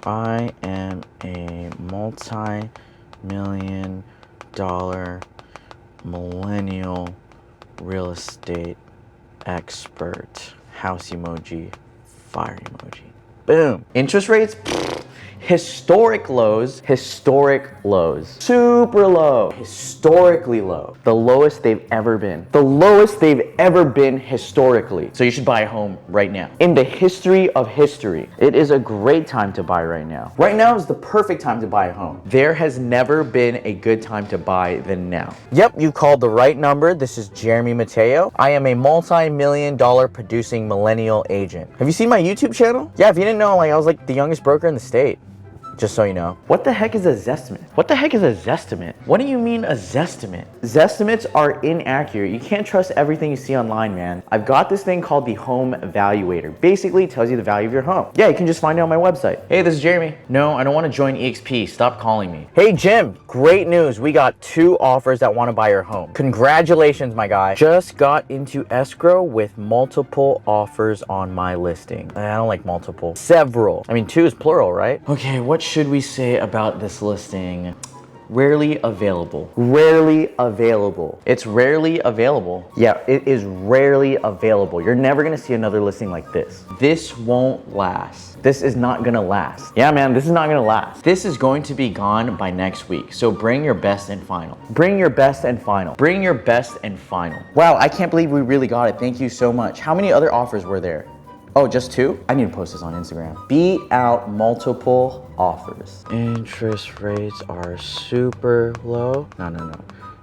I am a multi-million dollar millennial real estate expert. House emoji, fire emoji. Boom. Interest rates, historic lows, super low, historically low, the lowest they've ever been, historically. So you should buy a home right now. In the history of history, it is a great time to buy right now. Right now is the perfect time to buy a home. There has never been a good time to buy than now. Yep, you called the right number. This is Jeremy Mateo. I am a multi-million dollar producing millennial agent. Have you seen my YouTube channel? Yeah, if you didn't know, I was like the youngest broker in the state. Just so you know. What the heck is a zestimate? What the heck is a zestimate? What do you mean a zestimate? Zestimates are inaccurate. You can't trust everything you see online, man. I've got this thing called the home evaluator. Basically, it tells you the value of your home. Yeah, you can just find it on my website. Hey, this is Jeremy. No, I don't want to join EXP. Stop calling me. Hey, Jim. Great news. We got 2 offers that want to buy your home. Congratulations, my guy. Just got into escrow with multiple offers on my listing. I don't like multiple. Several. I mean, 2 is plural, right? Okay, what should we say about this listing? Rarely available. Rarely available. It's rarely available. Yeah, it is rarely available. You're never gonna see another listing like this. This won't last. This is not gonna last. Yeah, man, this is not gonna last. This is going to be gone by next week. So bring your best and final. Bring your best and final. Bring your best and final. Wow, I can't believe we really got it. Thank you so much. How many other offers were there? Oh, just 2? I need to post this on Instagram. Beat out multiple offers. Interest rates are super low. No.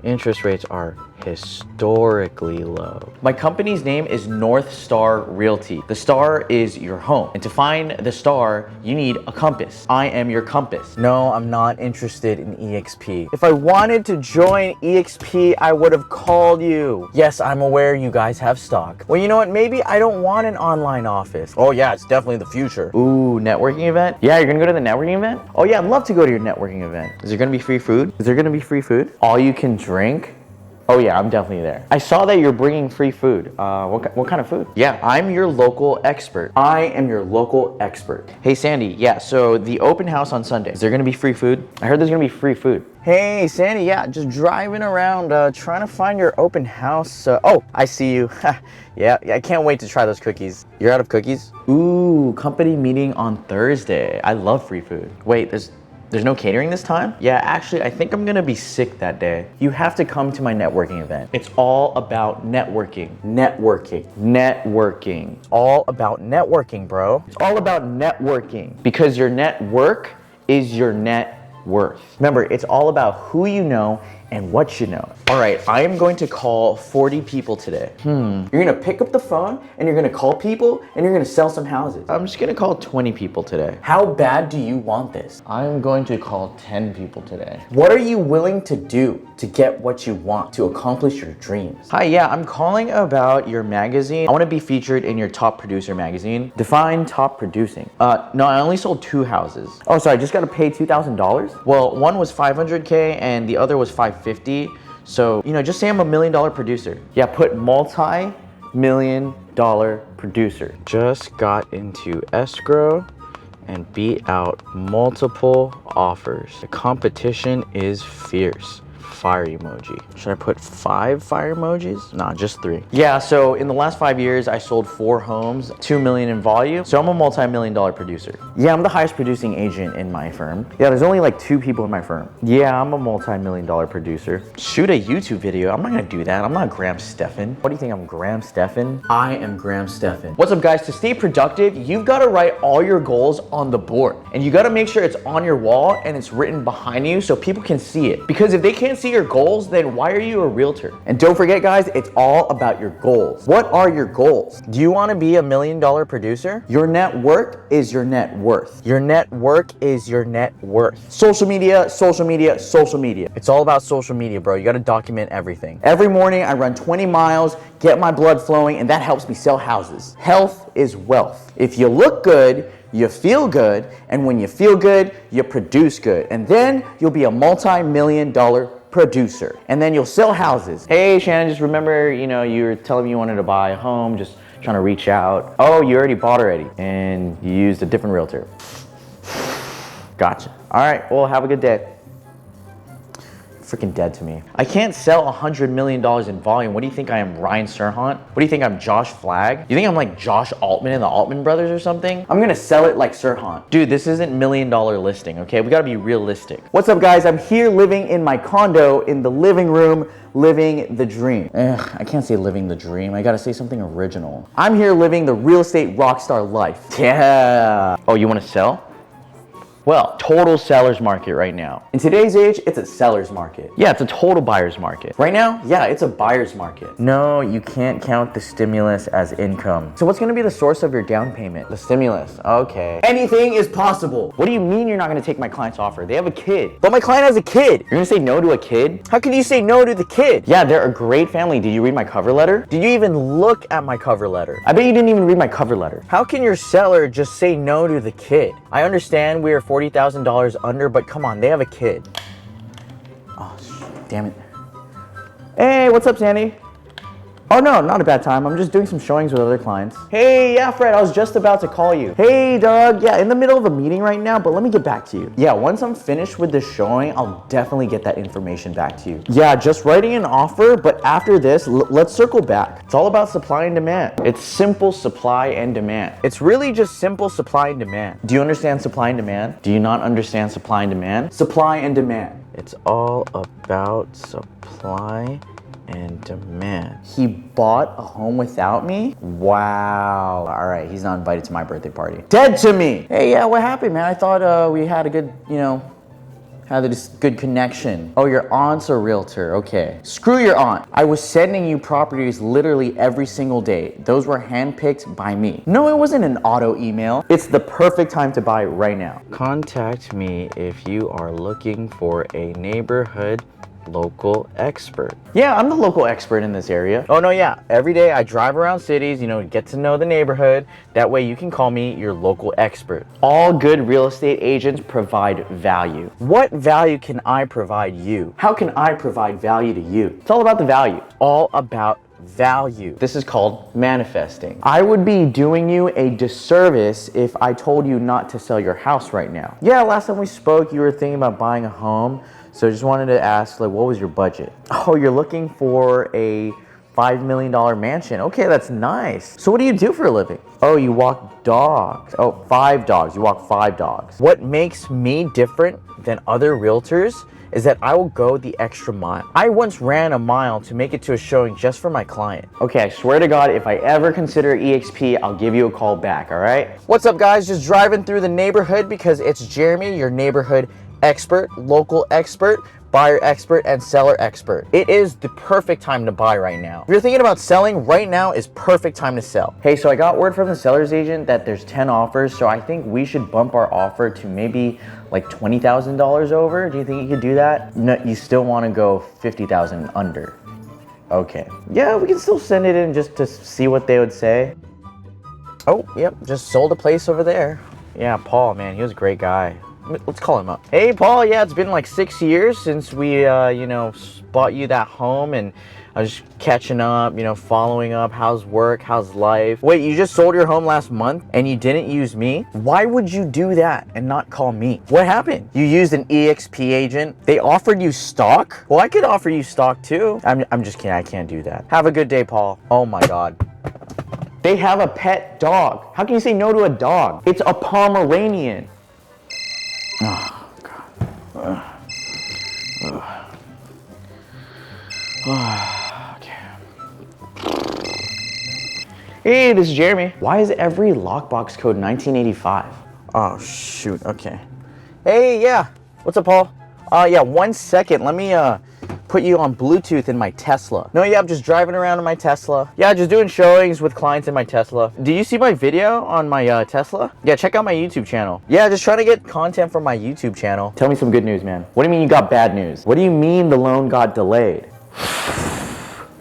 Interest rates are historically low. My company's name is North Star Realty. The star is your home. And to find the star, you need a compass. I am your compass. No, I'm not interested in EXP. If I wanted to join EXP, I would have called you. Yes, I'm aware you guys have stock. Well, you know what? Maybe I don't want an online office. Oh yeah, it's definitely the future. Ooh, networking event? Yeah, you're gonna go to the networking event? Oh yeah, I'd love to go to your networking event. Is there gonna be free food? Is there gonna be free food? All you can drink? Oh yeah, I'm definitely there. I saw that you're bringing free food. What kind of food? Yeah, I'm your local expert. I am your local expert. Hey Sandy, yeah, so the open house on Sunday, is there gonna be free food? I heard there's gonna be free food. Hey Sandy, yeah, just driving around trying to find your open house. Oh, I see you. Yeah, I can't wait to try those cookies. You're out of cookies? Ooh, company meeting on Thursday. I love free food. Wait, there's no catering this time? Yeah, actually, I think I'm gonna be sick that day. You have to come to my networking event. It's all about networking. Networking. It's all about networking, bro. It's all about networking. Because your network is your net worth. Remember, it's all about who you know and what you know. All right, I am going to call 40 people today. You're gonna pick up the phone and you're gonna call people and you're gonna sell some houses. I'm just gonna call 20 people today. How bad do you want this? I'm going to call 10 people today. What are you willing to do to get what you want, to accomplish your dreams? Hi, yeah, I'm calling about your magazine. I wanna be featured in your top producer magazine. Define top producing. No, I only sold 2 houses. Oh, sorry, just gotta pay $2,000? Well, one was 500K and the other was 550. So, just say I'm $1 million producer. Yeah, put multi-million dollar producer. Just got into escrow and beat out multiple offers. The competition is fierce. Fire emoji. Should I put 5 fire emojis? Nah, just 3. Yeah, so in the last 5 years, I sold 4 homes, 2 million in volume. So I'm a multi-million dollar producer. Yeah, I'm the highest producing agent in my firm. Yeah, there's only like 2 people in my firm. Yeah, I'm a multi-million dollar producer. Shoot a YouTube video. I'm not gonna do that. I'm not Graham Stephan. What do you think, I'm Graham Stephan? I am Graham Stephan. What's up, guys? To stay productive, you've gotta write all your goals on the board. And you gotta make sure it's on your wall and it's written behind you so people can see it. Because if they can't see your goals, then why are you a realtor? And don't forget, guys, it's all about your goals. What are your goals? Do you want to be $1 million producer? Your network is your net worth. Your network is your net worth. Social media, social media, social media. It's all about social media, bro. You got to document everything. Every morning I run 20 miles, get my blood flowing, and that helps me sell houses. Health is wealth. If you look good, you feel good, and when you feel good, you produce good. And then you'll be a multi-million dollar producer. And then you'll sell houses. Hey, Shannon, just remember, you were telling me you wanted to buy a home, just trying to reach out. Oh, you already bought already, and you used a different realtor. Gotcha. All right, well, have a good day. Freaking dead to me. I can't sell $100 million in volume. What do you think I am, Ryan Serhant? What do you think I'm, Josh Flagg? You think I'm like Josh Altman and the Altman brothers or something? I'm gonna sell it like Serhant. Dude, this isn't $1 million listing, okay? We gotta be realistic. What's up, guys? I'm here living in my condo in the living room, living the dream. I can't say living the dream. I gotta say something original. I'm here living the real estate rockstar life. Yeah. Oh, you wanna sell? Well, total seller's market right now. In today's age, it's a seller's market. Yeah, it's a total buyer's market. Right now, yeah, it's a buyer's market. No, you can't count the stimulus as income. So what's gonna be the source of your down payment? The stimulus, okay. Anything is possible. What do you mean you're not gonna take my client's offer? They have a kid. But my client has a kid. You're gonna say no to a kid? How can you say no to the kid? Yeah, they're a great family. Did you read my cover letter? Did you even look at my cover letter? I bet you didn't even read my cover letter. How can your seller just say no to the kid? I understand we are $40,000 under, but come on, they have a kid. Oh, damn it. Hey, what's up, Sandy? Oh no, not a bad time. I'm just doing some showings with other clients. Hey, yeah, Fred, I was just about to call you. Hey, Doug, yeah, in the middle of a meeting right now, but let me get back to you. Yeah, once I'm finished with the showing, I'll definitely get that information back to you. Yeah, just writing an offer, but after this, let's circle back. It's all about supply and demand. It's simple supply and demand. It's really just simple supply and demand. Do you understand supply and demand? Do you not understand supply and demand? Supply and demand. It's all about supply and demand. He bought a home without me? Wow. All right, he's not invited to my birthday party. Dead to me. Hey, yeah, what happened, man? I thought we had a good, had this good connection. Oh, your aunt's a realtor. Okay. Screw your aunt. I was sending you properties literally every single day. Those were handpicked by me. No, it wasn't an auto email. It's the perfect time to buy right now. Contact me if you are looking for a neighborhood local expert. Yeah, I'm the local expert in this area. Oh no, yeah. Every day I drive around cities, get to know the neighborhood. That way you can call me your local expert. All good real estate agents provide value. What value can I provide you? How can I provide value to you? It's all about the value. All about value. This is called manifesting. I would be doing you a disservice if I told you not to sell your house right now. Yeah, last time we spoke, you were thinking about buying a home. So I just wanted to ask, what was your budget? Oh, you're looking for a $5 million mansion. Okay, that's nice. So what do you do for a living? Oh, you walk dogs. Oh, 5 dogs. You walk 5 dogs. What makes me different than other realtors is that I will go the extra mile. I once ran a mile to make it to a showing just for my client. Okay, I swear to God, if I ever consider EXP, I'll give you a call back, all right? What's up, guys? Just driving through the neighborhood because it's Jeremy, your neighborhood expert, local expert, buyer expert, and seller expert. It is the perfect time to buy right now. If you're thinking about selling, right now is perfect time to sell. Hey, so I got word from the seller's agent that there's 10 offers, so I think we should bump our offer to maybe like $20,000 over. Do you think you could do that? No, you still want to go 50,000 under. Okay. Yeah, we can still send it in just to see what they would say. Oh, yep, just sold a place over there. Yeah, Paul, man, he was a great guy. Let's call him up. Hey, Paul, yeah, it's been like 6 years since we, bought you that home, and I was just catching up, following up. How's work? How's life? Wait, you just sold your home last month and you didn't use me? Why would you do that and not call me? What happened? You used an EXP agent? They offered you stock? Well, I could offer you stock too. I'm just kidding. I can't do that. Have a good day, Paul. Oh my God. They have a pet dog. How can you say no to a dog? It's a Pomeranian. Oh, God. Okay. Hey, this is Jeremy. Why is every lockbox code 1985? Oh, shoot. Okay. Hey, yeah. What's up, Paul? Yeah, 1 second. Let me, put you on Bluetooth in my Tesla. No, yeah, I'm just driving around in my Tesla. Yeah, just doing showings with clients in my Tesla. Do you see my video on my Tesla? Yeah, check out my YouTube channel. Yeah, just trying to get content from my YouTube channel. Tell me some good news, man. What do you mean you got bad news? What do you mean the loan got delayed?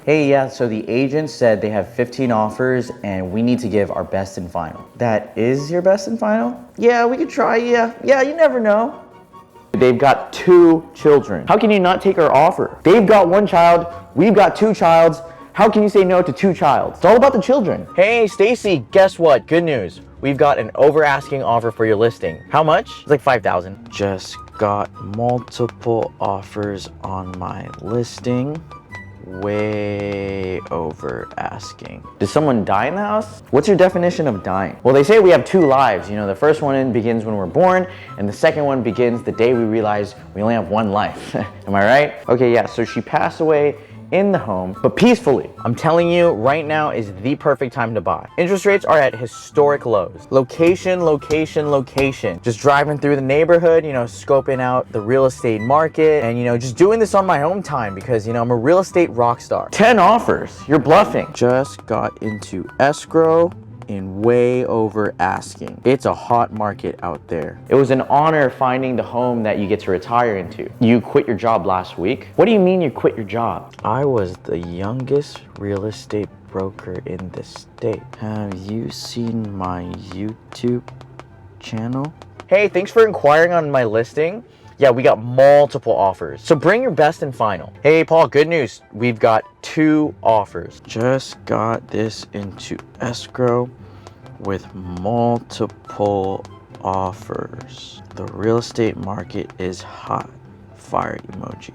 Hey, yeah, so the agent said they have 15 offers and we need to give our best and final. That is your best and final? Yeah, we could try, yeah. Yeah, you never know. They've got 2 children. How can you not take our offer? They've got 1 child, we've got 2 childs. How can you say no to 2 childs? It's all about the children. Hey, Stacy, guess what? Good news. we've got an over asking offer for your listing. How much? It's like 5,000. Just got multiple offers on my listing. Way over asking. Did someone die in the house? What's your definition of dying? Well, they say we have 2 lives. You know, the first one begins when we're born, and the second one begins the day we realize we only have 1 life. Am I right? Okay, yeah, so she passed away in the home, but peacefully. I'm telling you, right now is the perfect time to buy. Interest rates are at historic lows. Location, location, location. Just driving through the neighborhood, you know, scoping out the real estate market, and, you know, just doing this on my own time because, you know, I'm a real estate rock star. 10 offers. You're bluffing. Just got into escrow in way over asking. It's a hot market out there. It was an honor finding the home that you get to retire into. You quit your job last week. What do you mean you quit your job? I was the youngest real estate broker in the state. Have you seen my YouTube channel? Hey, thanks for inquiring on my listing. Yeah, we got multiple offers. So bring your best and final. Hey, Paul, good news. We've got 2 offers. Just got this into escrow with multiple offers. The real estate market is hot. Fire emoji.